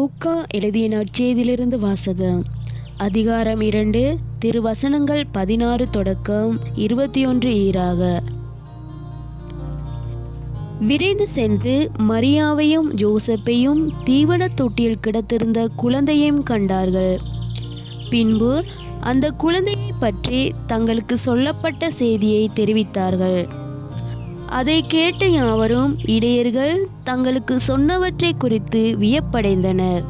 லூக்கா எழுதிய நற்செய்தியிலிருந்து வாசகம். அதிகாரம் 2, திருவசனங்கள் 16 தொடக்கம் 21 ஈறாக. விரைந்து சென்று மரியாவையும் யோசப்பையும் தீவனத் தொட்டியில் கிடத்திருந்த குழந்தையையும் கண்டார்கள். பின்பு அந்த குழந்தையை பற்றி தங்களுக்கு சொல்லப்பட்ட செய்தியை தெரிவித்தார்கள். அதை கேட்ட யாவரும் இடையர்கள் தங்களுக்கு சொன்னவற்றை குறித்து வியப்படைந்தனர்.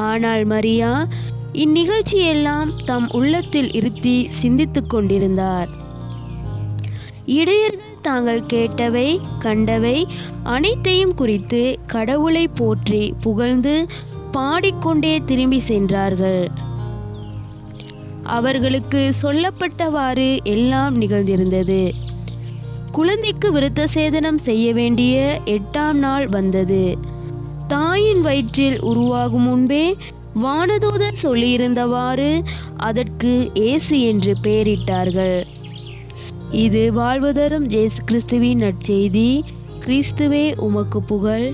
ஆனால் மரியா இந்நிகழ்ச்சியெல்லாம் தம் உள்ளத்தில் இருத்தி சிந்தித்து கொண்டிருந்தார். இடையர்கள் தாங்கள் கேட்டவை கண்டவை அனைத்தையும் குறித்து கடவுளை போற்றி புகழ்ந்து பாடிக்கொண்டே திரும்பி சென்றார்கள். அவர்களுக்கு சொல்லப்பட்டவாறு எல்லாம் நிகழ்ந்திருந்தது. குழந்தைக்கு விருத்த சேதனம் செய்ய வேண்டிய 8ஆம் நாள் வந்தது. தாயின் வயிற்றில் உருவாகும் முன்பே வானதூதர் சொல்லியிருந்தவாறு அதற்கு இயேசு என்று பெயரிட்டார்கள். இது வாழ்வு தரும் இயேசு கிறிஸ்துவின் நற்செய்தி. கிறிஸ்துவே உமக்கு புகழ்.